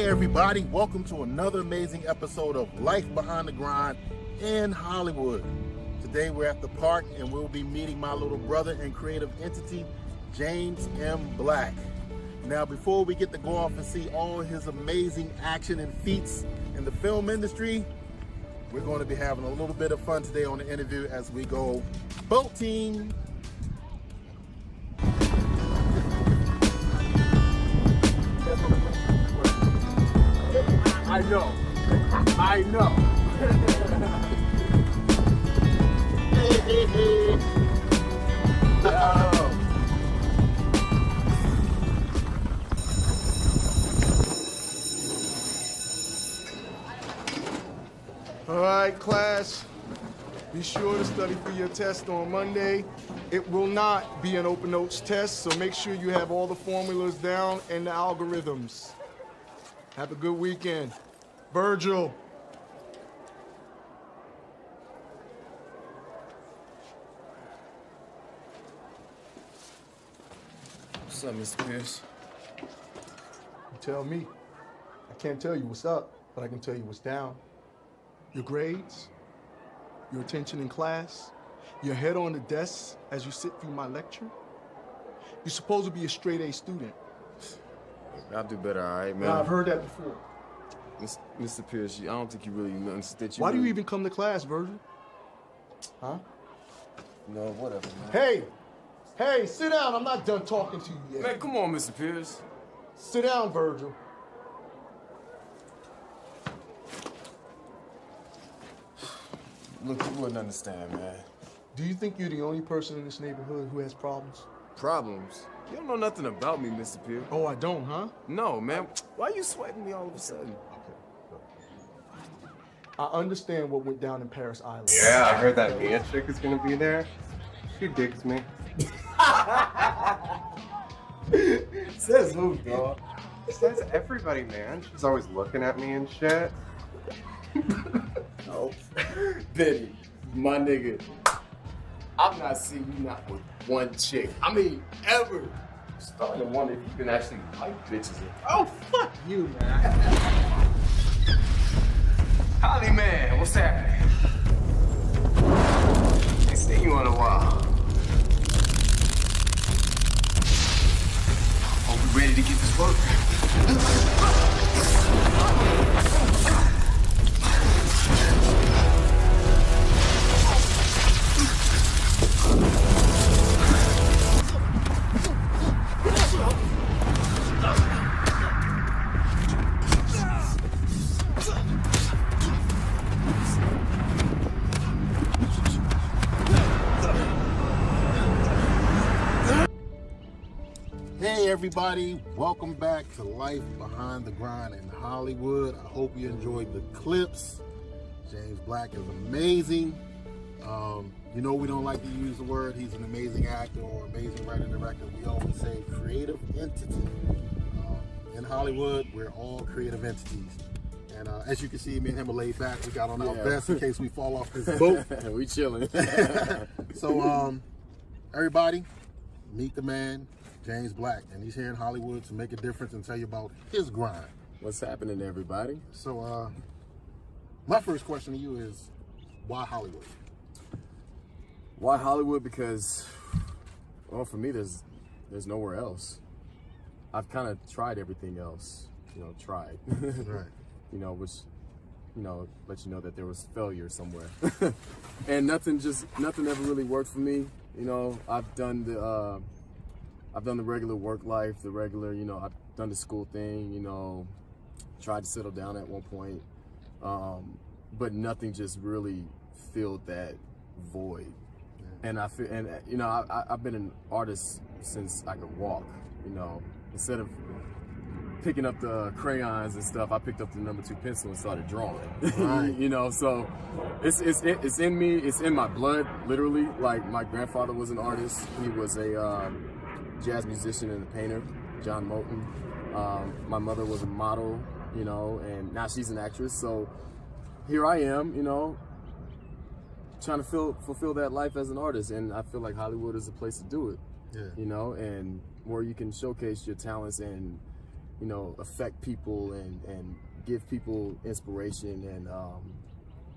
Hey everybody, welcome to another amazing episode of Life Behind the Grind in Hollywood. Today we're at the park and we'll be meeting my little brother and creative entity, James M. Black. Now before we get to go off and see all his amazing action and feats in the film industry, we're going to be having a little bit of fun today on the interview as we go boating. I know. Hey. All right, class. Be sure to study for your test on Monday. It will not be an open notes test, so make sure you have all the formulas down and the algorithms. Have a good weekend. Virgil. What's up, Mr. Pierce? You tell me. I can't tell you what's up, but I can tell you what's down. Your grades, your attention in class, your head on the desk as you sit through my lecture. You're supposed to be a straight A student. I'll do better, all right, man. Now, I've heard that before. Mr. Pierce, I don't think you really understand. Why do you even come to class, Virgil? Huh? No, whatever, man. Hey, sit down. I'm not done talking to you yet. Man, come on, Mr. Pierce. Sit down, Virgil. Look, you wouldn't understand, man. Do you think you're the only person in this neighborhood who has problems? Problems? You don't know nothing about me, Mr. Pierce. Oh, I don't, huh? No, man. Why are you sweating me all of a sudden? I understand what went down in Paris Island. Yeah, I heard that Mia chick is gonna be there. She digs me. Says who, dog? Says everybody, man. She's always looking at me and shit. No. Benny, my nigga, I'm not seeing you not with one chick. I mean, ever. I'm starting to wonder if you can actually like bitches. Oh, fuck you, man. Holly, man, what's happening? Ain't seen you in a while. Are we ready to get this work? Hey everybody, welcome back to Life Behind the Grind in Hollywood. I hope you enjoyed the clips. James Black is amazing. You know we don't like to use the word he's an amazing actor or amazing writer director. We always say creative entity. In Hollywood, we're all creative entities. And as you can see, me and him are laid back. We got on our vests in case we fall off this boat. We chilling. So everybody, meet the man, James Black, and he's here in Hollywood to make a difference and tell you about his grind. What's happening, everybody? So, my first question to you is, why Hollywood? Why Hollywood? Because, well, for me, there's nowhere else. I've kind of tried everything else, tried. Right. Which, let you know that there was failure somewhere. And nothing ever really worked for me. I've done the regular work life, I've done the school thing, tried to settle down at one point. But nothing just really filled that void. And I've been an artist since I could walk, instead of picking up the crayons and stuff, I picked up the number 2 pencil and started drawing. Right. So it's in me, it's in my blood, literally. Like, my grandfather was an artist. He was a jazz musician and a painter, John Moulton. My mother was a model, and now she's an actress. So here I am, trying to fulfill that life as an artist, and I feel like Hollywood is a place to do it. Yeah. And where you can showcase your talents and you know, affect people and give people inspiration and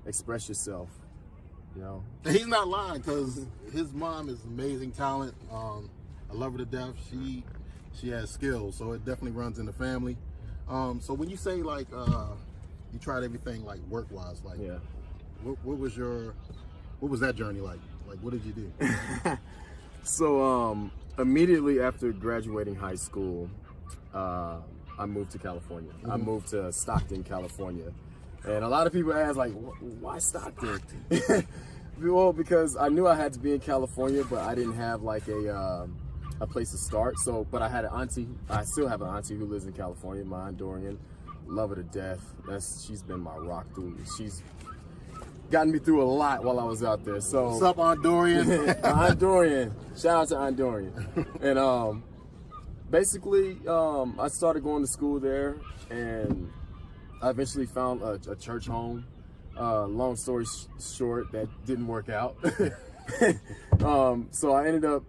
express yourself, you know. He's not lying, because his mom is amazing talent. I love her to death. She has skills, so it definitely runs in the family. So when you say like you tried everything like work-wise, like Yeah. what was that journey like? Like what did you do? So immediately after graduating high school, I moved to California. I moved to Stockton, California. And a lot of people ask, like, why Stockton? Well, because I knew I had to be in California, but I didn't have like a place to start. So, but I had an auntie. I still have an auntie who lives in California, my Aunt Dorian. Love her to death. She's been my rock through. She's gotten me through a lot while I was out there. So, What's up, Aunt Dorian? Aunt Dorian. Shout out to Aunt Dorian. And basically, I started going to school there, and I eventually found a church home. Long story short, that didn't work out. So I ended up,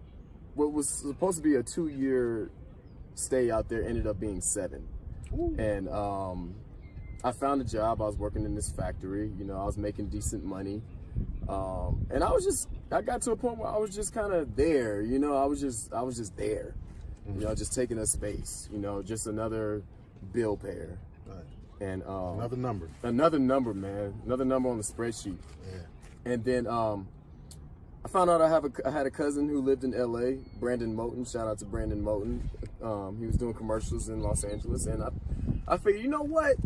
what was supposed to be a 2-year stay out there ended up being 7. Ooh. And I found a job. I was working in this factory. You know, I was making decent money. And I got to a point where I was just kind of there. You know, I was just there. You know, just taking up space. You know, just another bill payer. Right. And another number, man, another number on the spreadsheet. Yeah. And then I found out I had a cousin who lived in LA, Brandon Moten. Shout out to Brandon Moten. He was doing commercials in Los Angeles, and I figured, you know what,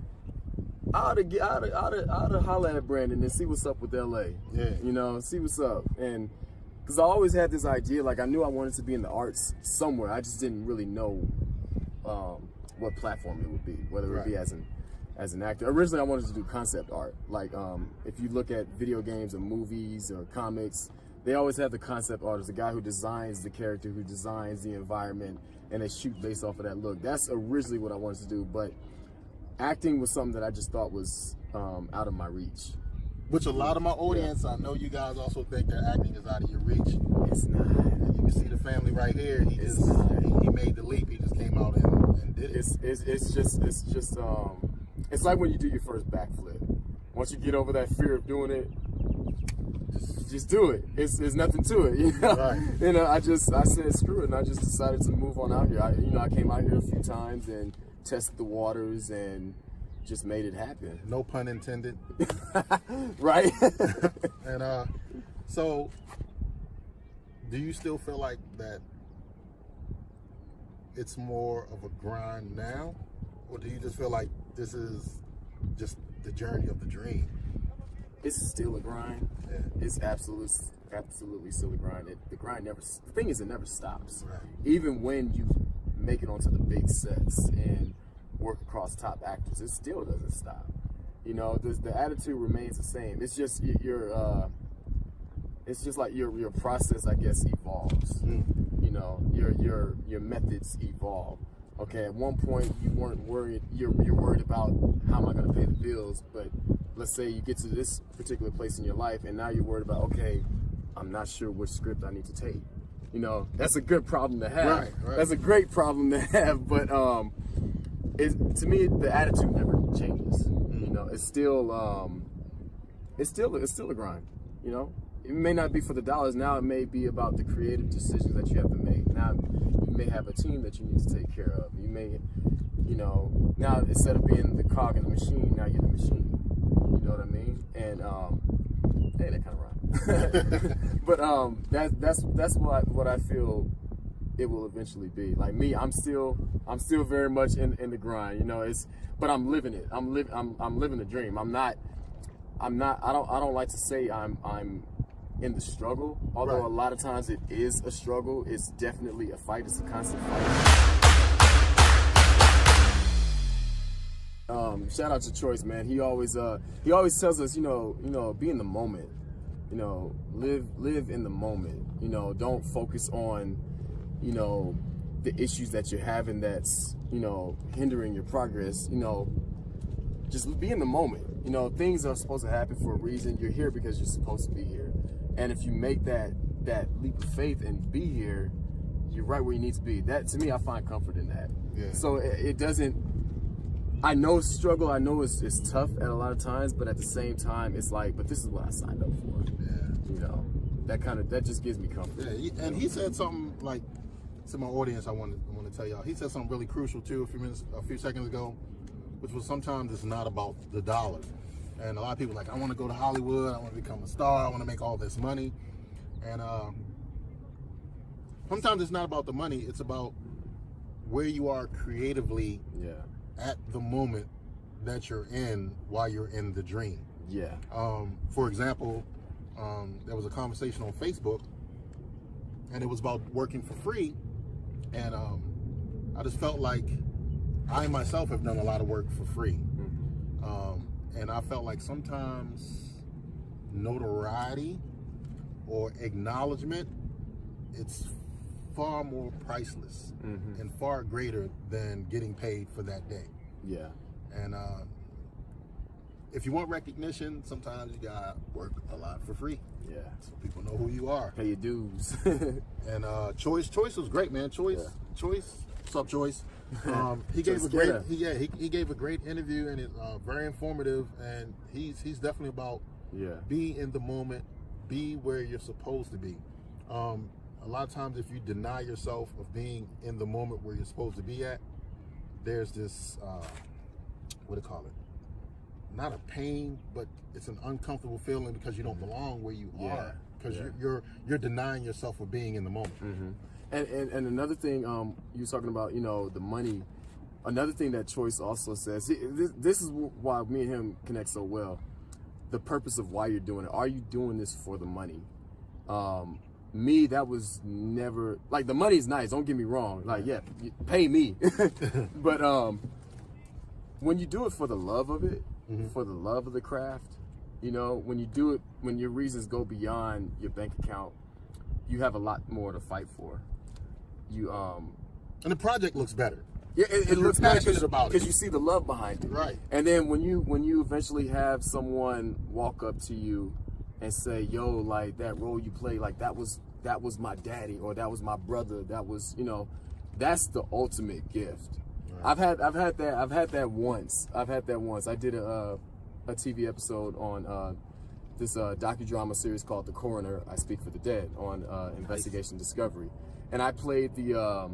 I ought to holler at Brandon and see what's up with LA. Yeah. You know, see what's up. And because I always had this idea, like I knew I wanted to be in the arts somewhere. I just didn't really know what platform it would be, whether it would be as an actor. Originally, I wanted to do concept art. Like, if you look at video games or movies or comics, they always have the concept artist, the guy who designs the character, who designs the environment, and they shoot based off of that look. That's originally what I wanted to do, but acting was something that I just thought was out of my reach. Which a lot of my audience, I know you guys also think that acting is out of your reach. It's not. And you can see the family right here. He made the leap. He just came out and did it. It's like when you do your first backflip. Once you get over that fear of doing it, just do it. There's nothing to it, you know. Right. You know, I said screw it, and I just decided to move on out here. I came out here a few times and tested the waters and just made it happen. No pun intended. Right. And so, do you still feel like that it's more of a grind now, or do you just feel like this is just the journey of the dream? It's still a grind. Yeah. It's absolutely still a grind. The thing is, it never stops. Right. Even when you make it onto the big sets and work across top actors, it still doesn't stop. You know, the attitude remains the same. It's just it's just like your process, I guess, evolves. You know, your methods evolve. Okay, at one point you weren't worried. You're worried about how am I going to pay the bills, but let's say you get to this particular place in your life, and now you're worried about, okay, I'm not sure which script I need to take. You know, that's a good problem to have. Right. That's a great problem to have, but to me, the attitude never changes. You know, it's still a grind. You know, it may not be for the dollars. Now it may be about the creative decisions that you have to make. Now you may have a team that you need to take care of. You may, you know, now instead of being the cog in the machine, now you're the machine. You know what I mean? And hey, that kind of rhymes. But that's what I feel it will eventually be. Like me, I'm still very much in the grind. You know, but I'm living it. I'm living the dream. I don't like to say I'm in the struggle, although Right. a lot of times it is a struggle. It's definitely a fight. It's a constant fight. Shout out to Choice, man. He always tells us, you know, be in the moment. You know, live in the moment. You know, don't focus on, you know, the issues that you're having that's, you know, hindering your progress. You know, just be in the moment. You know, things are supposed to happen for a reason. You're here because you're supposed to be here. And if you make that leap of faith and be here, you're right where you need to be. That, to me, I find comfort in that. Yeah. So it doesn't. I know struggle. I know it's tough at a lot of times, but at the same time, it's like, but this is what I signed up for. Yeah. You know, that just gives me comfort. Yeah. And he said something like to my audience. I want to tell y'all. He said something really crucial too a few seconds ago, which was sometimes it's not about the dollar. And a lot of people are like, I want to go to Hollywood. I want to become a star. I want to make all this money. And sometimes it's not about the money. It's about where you are creatively at the moment that you're in while you're in the dream. Yeah. For example, there was a conversation on Facebook, and it was about working for free. And I just felt like I myself have done a lot of work for free. And I felt like sometimes notoriety or acknowledgement, it's far more priceless and far greater than getting paid for that day. Yeah. And if you want recognition, sometimes you gotta work a lot for free. Yeah. So people know who you are. Pay your dues. And Choice was great, man. Choice, what's up, Choice? He gave Choice a great, Skinner. he gave a great interview, and it's very informative. And he's definitely about be in the moment, be where you're supposed to be. A lot of times, if you deny yourself of being in the moment where you're supposed to be at, there's this what do you call it? Not a pain, but it's an uncomfortable feeling because you don't belong where you are, because you're denying yourself of being in the moment. And another thing, you were talking about, you know, the money. Another thing that Choice also says, this is why me and him connect so well. The purpose of why you're doing it. Are you doing this for the money? Me, that was never, like, the money's nice, don't get me wrong. Like, yeah, pay me. But when you do it for the love of it, for the love of the craft, you know, when you do it, when your reasons go beyond your bank account, you have a lot more to fight for. You And the project looks better. Yeah, it looks passionate about it because you see the love behind it. Right. And then when you eventually have someone walk up to you and say, "Yo, like that role you played, like that was my daddy, or that was my brother, that was, you know," that's the ultimate gift. Right. I've had that once. I did a TV episode on this docudrama series called The Coroner, I Speak for the Dead, on Investigation Discovery, and I played the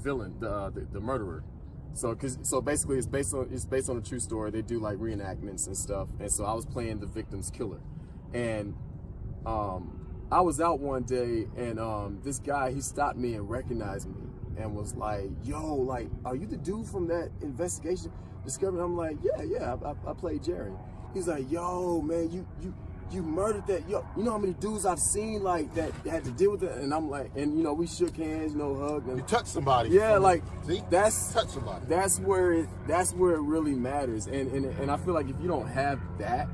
villain, the murderer. So basically it's based on a true story. They do like reenactments and stuff, and so I was playing the victim's killer, and I was out one day, and this guy, he stopped me and recognized me and was like, "Yo, like, are you the dude from that Investigation Discovery?" I'm like, yeah, I played Jerry. He's like, "Yo, man, you murdered that. Yo, you know how many dudes I've seen like that had to deal with it?" And I'm like, and you know, we shook hands, you know, hugged. And, you touched somebody. Yeah, like, see, touch somebody. That's where it really matters. And I feel like if you don't have that,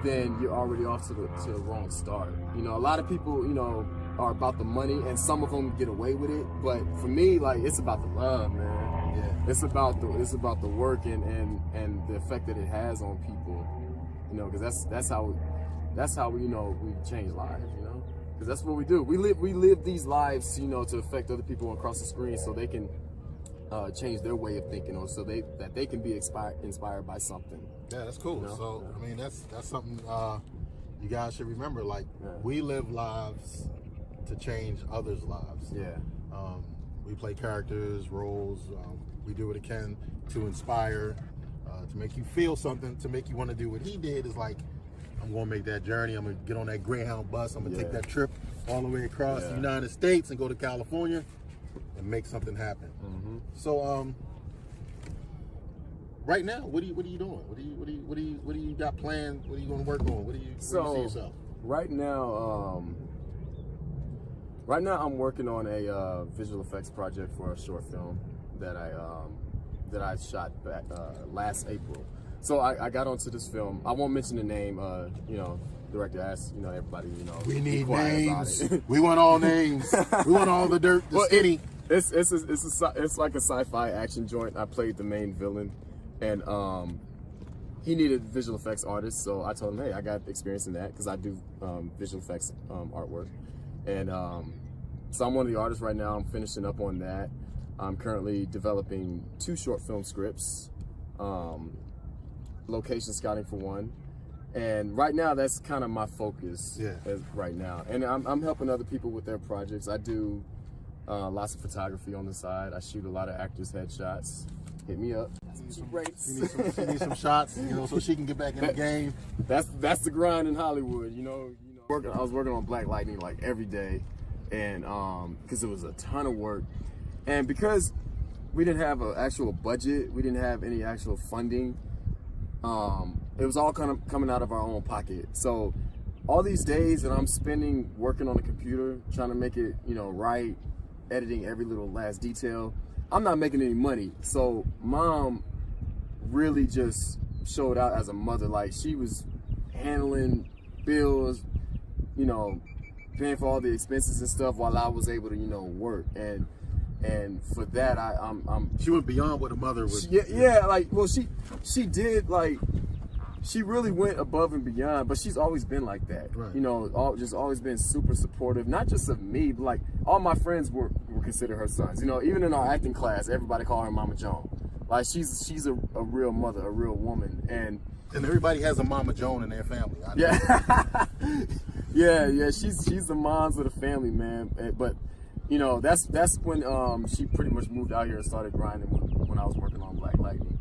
then you're already off to the wrong start. You know, a lot of people, you know, are about the money, and some of them get away with it. But for me, like, it's about the love, man. Yeah. It's about the work and the effect that it has on people. You know, because that's how we, you know, we change lives. You know, because that's what we do. We live these lives, you know, to affect other people across the screen, so they can change their way of thinking, or so that they can be inspired by something. Yeah, that's cool. You know? So I mean, that's something you guys should remember. Like, we live lives to change others' lives. Yeah. We play characters, roles. We do what it can to inspire, to make you feel something, to make you want to do what he did. Is like, I'm going to make that journey. I'm going to get on that Greyhound bus. I'm going to take that trip all the way across the United States and go to California and make something happen. So, right now, what are you doing? What do you got planned? What are you going to work on? Where do you see yourself? Right now, I'm working on a visual effects project for a short film that I shot back last April. So I got onto this film. I won't mention the name. You know, director asked, you know, everybody, you know, we need names. We want all names. We want all the dirt. The skinny. It's like a sci-fi action joint. I played the main villain, and he needed visual effects artists. So I told him, hey, I got experience in that because I do visual effects artwork, and so I'm one of the artists right now. I'm finishing up on that. I'm currently developing 2 short film scripts, location scouting for one. And right now, that's kind of my focus right now. And I'm helping other people with their projects. I do lots of photography on the side. I shoot a lot of actors' headshots. Hit me up. She needs some shots, so she can get back in the game. That's the grind in Hollywood, I was working on Black Lightning like every day, and because it was a ton of work, and because we didn't have an actual budget, we didn't have any actual funding. It was all kind of coming out of our own pocket. So all these days that I'm spending working on the computer, trying to make it, right, editing every little last detail, I'm not making any money. So Mom really just showed out as a mother. Like, she was handling bills, paying for all the expenses and stuff while I was able to, work. And for that, she went beyond what a mother would. She did, like, she really went above and beyond, but she's always been like that. Right. Just always been super supportive, not just of me, but like all my friends were considered her sons. Even in our acting class, everybody called her Mama Joan. Like, she's a real mother, a real woman, and everybody has a Mama Joan in their family. Yeah, she's the moms of the family, man. But that's when she pretty much moved out here and started grinding when I was working on Black Lightning,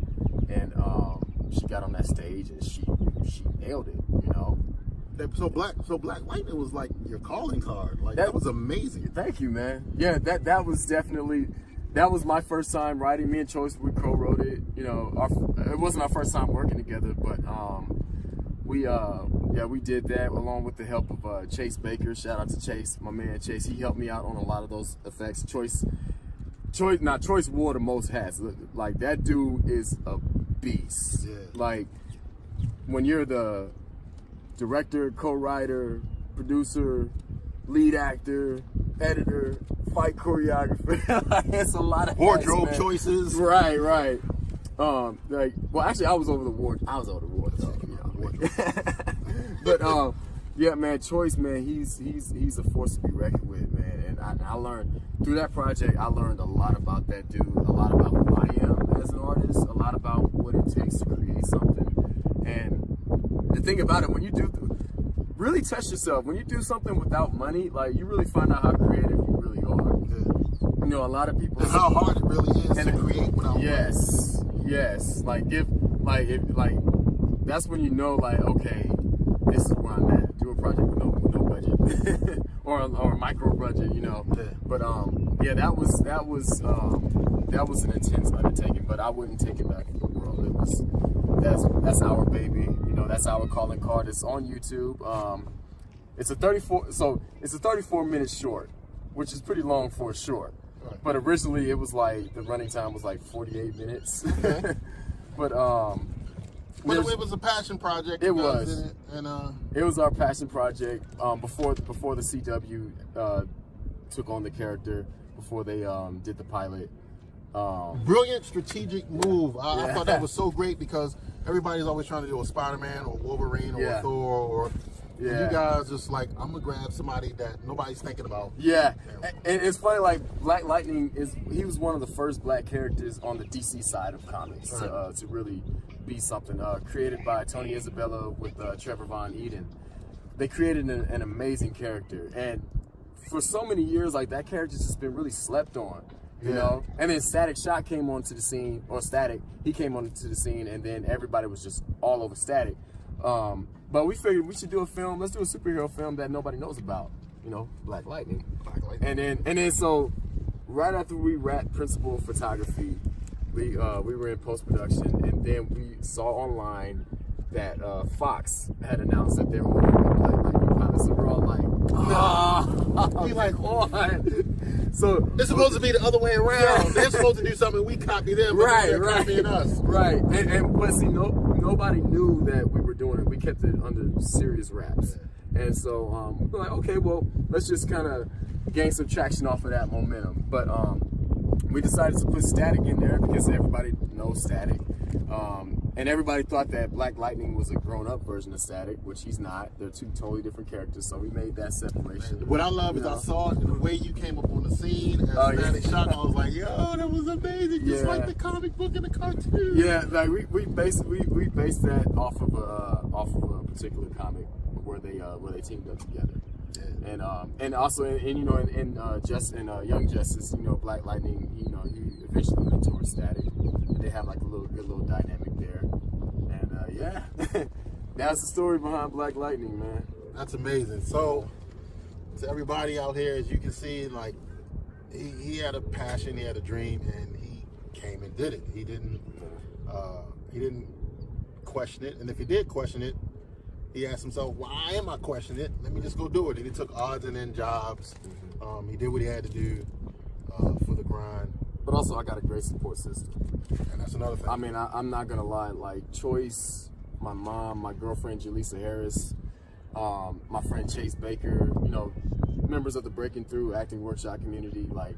and she got on that stage and she nailed it, So Black Lightning was like your calling card. Like, that was amazing. Thank you, man. Yeah, that was definitely, that was my first time writing. Me and Choice, we co-wrote it. It wasn't our first time working together, but we did that along with the help of Chase Baker. Shout out to Chase, my man Chase. He helped me out on a lot of those effects. Choice wore the most hats. Like, that dude is a beast. Yeah. Like, when you're the director, co-writer, producer, lead actor, editor, fight choreographer, it's a lot of wardrobe hats, choices. Right. Actually, I was over the wardrobe. But yeah, man, Choice, man, he's a force to be reckoned with, man. And I learned through that project. I learned a lot about that dude, a lot about who I am as an artist, a lot about what it takes to create something. And the thing about it, when you do, really test yourself. When you do something without money, like, you really find out how creative you really are. Yeah. A lot of people. And how hard it really is to create without money. Yes. That's when okay, this is where I'm at. Do a project with no budget, or a micro budget, Yeah. But that was an intense undertaking. But I wouldn't take it back for the world. That's our baby. That's our calling card. It's on YouTube. It's a 34-minute short, which is pretty long for a short. Right. But originally it was like the running time was like 48 minutes. Okay. But it was a passion project. It was. It was our passion project. Before the CW took on the character, before they did the pilot. Brilliant strategic move. I thought that was so great, because everybody's always trying to do a Spider-Man or Wolverine or a Thor or. And you guys just like, I'm gonna grab somebody that nobody's thinking about. Yeah, and it's funny, like, Black Lightning he was one of the first black characters on the DC side of comics to really be something. Created by Tony Isabella with Trevor Von Eden. They created an amazing character, and for so many years, like, that character's just been really slept on. You know, and then Static Shock came onto the scene, or Static, he came onto the scene, and then everybody was just all over Static. But we figured we should do a film. Let's do a superhero film that nobody knows about. Black Lightning. And then so right after we wrapped principal photography, we were in post production, and then we saw online that Fox had announced that they were working on Black Lightning pilot. So we're all like, we like, what? So it's supposed to be the other way around. They're supposed to do something, we copy them, but they're copying us. Right. But see, nobody knew that we were doing it. We kept it under serious wraps. And so we were like, okay, well, let's just kind of gain some traction off of that momentum. But we decided to put Static in there because everybody knows Static. And everybody thought that Black Lightning was a grown-up version of Static, which he's not. They're two totally different characters, so we made that separation. What I love is I saw it, the way you came up on the scene as Static Shock. I was like, yo, that was amazing, just like the comic book and the cartoon. Yeah, like we based that off of a particular comic where they teamed up together. Yeah. And also in Young Justice, you know, Black Lightning, you know, he eventually mentored Static. They have like a good little dynamic there. And yeah, that's the story behind Black Lightning, man. That's amazing. So to everybody out here, as you can see, like he had a passion, he had a dream, and he came and did it. He didn't question it, and if he did question it, he asked himself, why am I questioning it? Let me just go do it. And he took odds and end jobs. He did what he had to do for the grind. But also, I got a great support system. And that's another thing. I mean, I'm not gonna lie. Like Choice, my mom, my girlfriend Jaleesa Harris, my friend Chase Baker. You know, members of the Breaking Through acting workshop community. Like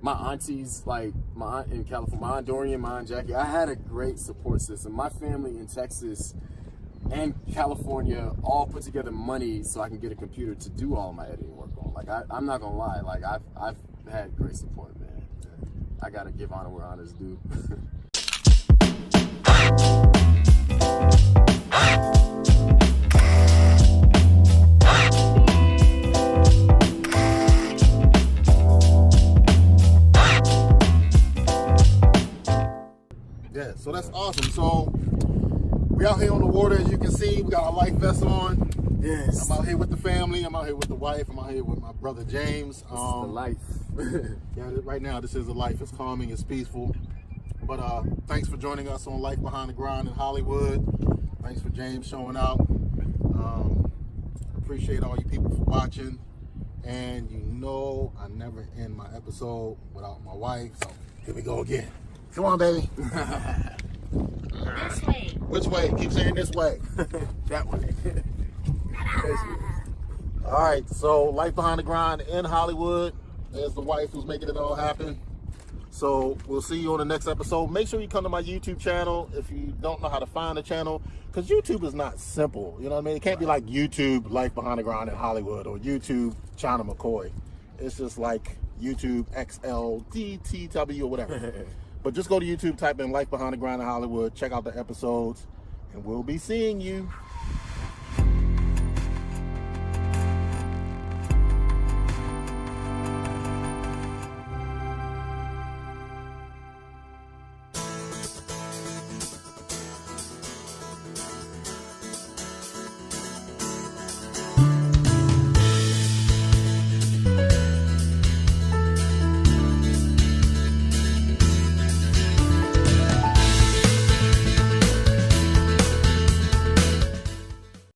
my aunties, like my aunt in California, my aunt Dorian, my aunt Jackie. I had a great support system. My family in Texas and California all put together money so I can get a computer to do all my editing work on. Like I'm not gonna lie. Like I've had great support, man. I gotta give honor where honor's due. Yeah, so that's awesome. So we out here on the water, as you can see. We got our life vests on. Yes. I'm out here with the family. I'm out here with the wife. I'm out here with my brother James. This is the life. Yeah, right now this is a life. It's calming. It's peaceful. But thanks for joining us on Life Behind the Grind in Hollywood. Thanks for James showing out. Appreciate all you people for watching. And you know I never end my episode without my wife. So here we go again. Come on, baby. This way. Which way? Keep saying this way. That way. All right, so Life Behind the Grind in Hollywood. There's the wife who's making it all happen. So we'll see you on the next episode. Make sure you come to my YouTube channel if you don't know how to find the channel, because YouTube is not simple. You know what I mean? It can't be like YouTube Life Behind the Grind in Hollywood or YouTube Chyna Mccoy. It's just like YouTube XLDTW or whatever. But just go to YouTube, type in Life Behind the Grind in Hollywood, check out the episodes, and we'll be seeing you.